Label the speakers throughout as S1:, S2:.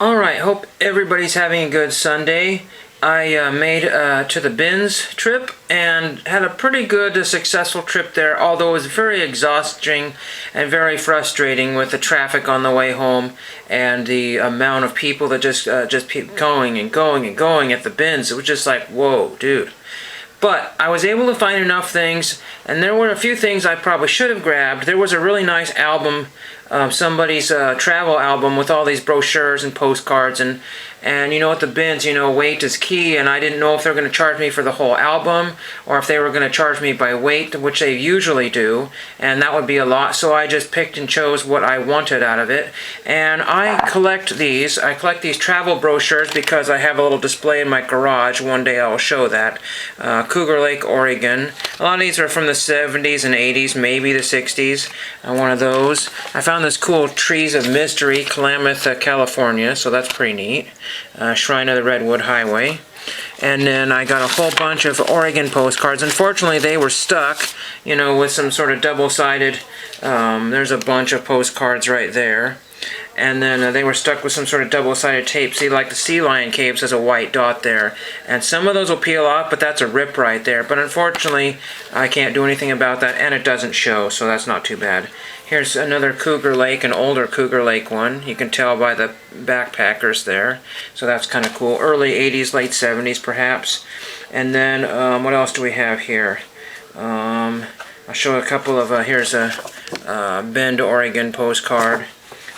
S1: Alright, hope everybody's having a good Sunday. I made to the bins trip and had a pretty good, successful trip there, although it was very exhausting and very frustrating with the traffic on the way home and the amount of people that just keep going and going and going at the bins. It was just like, whoa, dude. But I was able to find enough things, and there were a few things I probably should have grabbed. There was a really nice album, somebody's travel album with all these brochures and postcards, and you know, at the bins, you know, weight is key, and I didn't know if they were going to charge me for the whole album or if they were going to charge me by weight, which they usually do, and that would be a lot, so I just picked and chose what I wanted out of it. And I collect these travel brochures because I have a little display in my garage. One day I'll show that. Cougar Lake, Oregon. A lot of these are from the 70s and 80s, maybe the 60s. One of those. I found this cool Trees of Mystery, Klamath, California, so that's pretty neat. Shrine of the Redwood Highway. And then I got a whole bunch of Oregon postcards. Unfortunately, they were stuck, you know, with some sort of double-sided, there's a bunch of postcards right there. And then they were stuck with some sort of double-sided tape. See, like the sea lion caves has a white dot there. And some of those will peel off, but that's a rip right there. But unfortunately, I can't do anything about that, and it doesn't show, so that's not too bad. Here's another Cougar Lake, an older Cougar Lake one. You can tell by the backpackers there. So that's kind of cool. Early 80s, late 70s perhaps. And then, what else do we have here? I'll show a couple of, here's a Bend, Oregon postcard.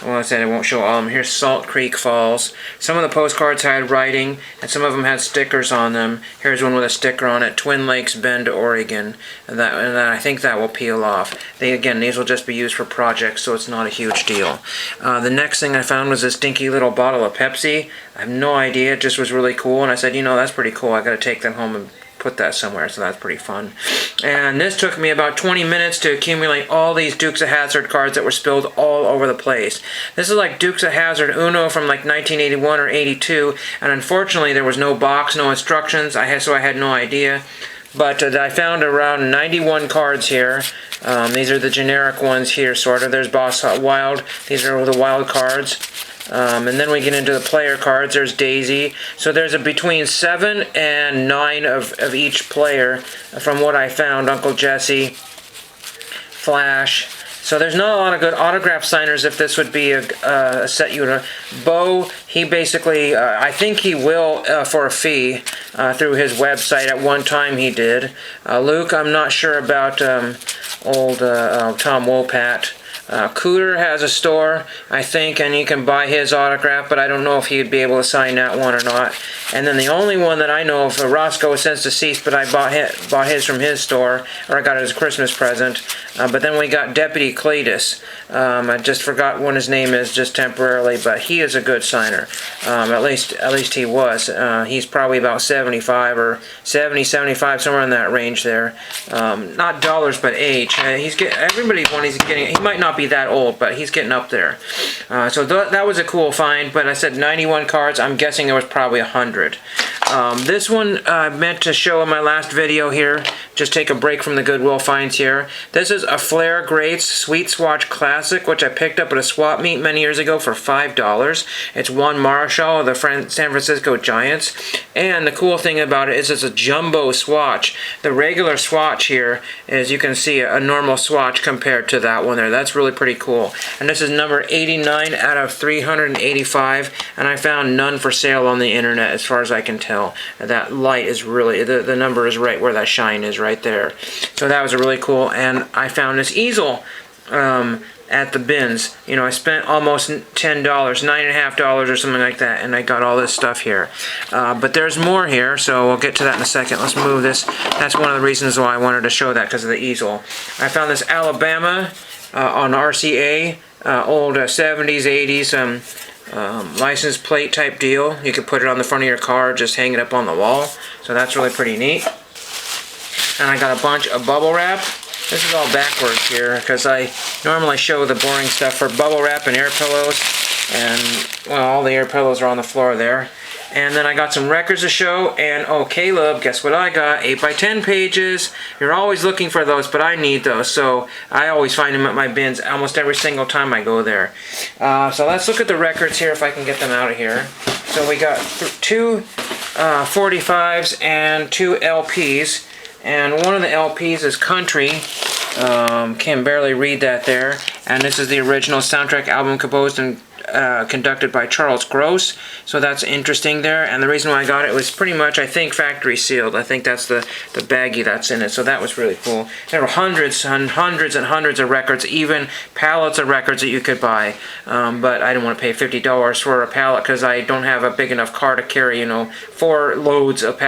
S1: Well, I said I won't show all of them. Here's Salt Creek Falls. Some of the postcards had writing, and some of them had stickers on them. Here's one with a sticker on it, Twin Lakes, Bend, Oregon. And I think that will peel off. Again, these will just be used for projects, so it's not a huge deal. The next thing I found was this dinky little bottle of Pepsi. I have no idea, it just was really cool, and I said, you know, that's pretty cool. I got to take them home and put that somewhere, so that's pretty fun. And this took me about 20 minutes to accumulate all these Dukes of Hazzard cards that were spilled all over the place. This is like Dukes of Hazzard Uno from like 1981 or 82, and unfortunately there was no box, no instructions, so I had no idea. But I found around 91 cards here. These are the generic ones here, sort of. There's Boss Wild. These are the wild cards. And then we get into the player cards. There's Daisy. So there's between 7 and 9 of each player from what I found. Uncle Jesse, Flash. So there's not a lot of good autograph signers if this would be a set you would. Bo, he basically, I think he will for a fee through his website. At one time he did. Luke, I'm not sure about old Tom Wopat. Cooter has a store, I think, and you can buy his autograph, but I don't know if he'd be able to sign that one or not. And then the only one that I know of, Roscoe is since deceased, but I bought his from his store, or I got it as a Christmas present. But then we got Deputy Cletus. I just forgot what his name is, just temporarily, but he is a good signer. At least he was. He's probably about 75 or 70, 75, somewhere in that range there. Not dollars, but age. Everybody's one he's getting. He might not be that old, but he's getting up there. So that was a cool find, but I said 91 cards. I'm guessing there was probably 100. This one I meant to show in my last video here. Just take a break from the Goodwill finds here. This is a Flair Greats Sweet Swatch Classic, which I picked up at a swap meet many years ago for $5. It's Juan Marshall of the San Francisco Giants. And the cool thing about it is it's a jumbo swatch. The regular swatch here is, you can see, a normal swatch compared to that one there. That's really pretty cool. And this is number 89 out of 385, and I found none for sale on the internet as far as I can tell. That light is really, the number is right where that shine is right there. So that was really cool, and I found this easel at the bins. You know, I spent almost $10, $9.50 or something like that, and I got all this stuff here. But there's more here, so we'll get to that in a second. Let's move this. That's one of the reasons why I wanted to show that, because of the easel. I found this Alabama on RCA, old 70s, 80s license plate type deal. You could put it on the front of your car, just hang it up on the wall. So that's really pretty neat. And I got a bunch of bubble wrap. This is all backwards here because I normally show the boring stuff for bubble wrap and air pillows. And, well, all the air pillows are on the floor there. And then I got some records to show, and oh, Caleb, guess what I got? 8x10 pages. You're always looking for those, but I need those, so I always find them at my bins almost every single time I go there. So let's look at the records here if I can get them out of here. So we got two 45s and two LPs, and one of the LPs is country. Can barely read that there. And this is the original soundtrack album composed and conducted by Charles Gross. So that's interesting there. And the reason why I got it was pretty much, I think, factory sealed. I think that's the baggie that's in it. So that was really cool. There were hundreds and hundreds and hundreds of records, even pallets of records that you could buy. But I didn't want to pay $50 for a pallet because I don't have a big enough car to carry, 4 loads of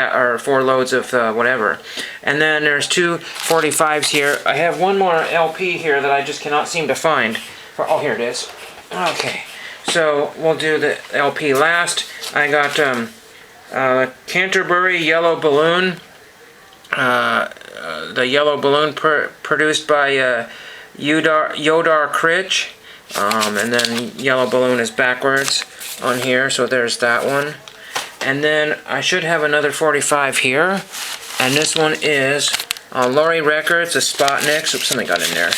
S1: whatever. And then there's two 45s here. I have one more LP here that I just cannot seem to find. Oh, here it is. Okay. So we'll do the LP last. I got Canterbury Yellow Balloon. The Yellow Balloon produced by Yodar Critch. And then Yellow Balloon is backwards on here, so there's that one. And then I should have another 45 here. And this one is Laurie Records, the Spotniks. Oops, something got in there.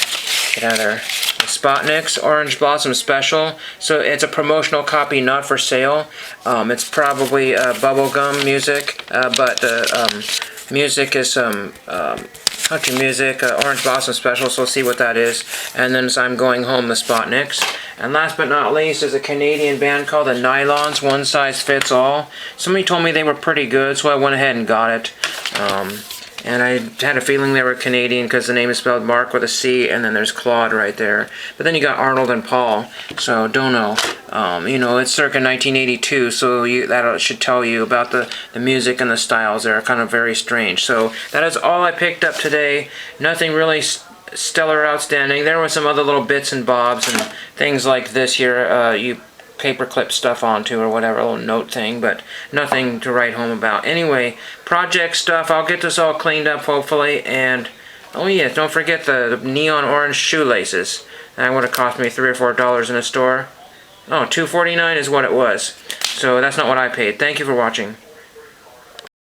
S1: Get out of there. The Spotniks Orange Blossom Special. So it's a promotional copy, not for sale. It's probably bubblegum music, but the music is some country music, Orange Blossom Special, so we'll see what that is. And then I'm Going Home, the Spotniks. And last but not least is a Canadian band called the Nylons, One Size Fits All. Somebody told me they were pretty good, so I went ahead and got it. And I had a feeling they were Canadian because the name is spelled Mark with a C, and then there's Claude right there. But then you got Arnold and Paul, so don't know. It's circa 1982, so that should tell you about the music and the styles. They're kind of very strange. So that is all I picked up today. Nothing really stellar outstanding. There were some other little bits and bobs and things like this here. You paperclip stuff onto or whatever, a little note thing, but nothing to write home about. Anyway, project stuff, I'll get this all cleaned up hopefully, and oh yeah, don't forget the neon orange shoelaces. That would have cost me $3 or $4 in a store. Oh, $2.49 is what it was. So that's not what I paid. Thank you for watching.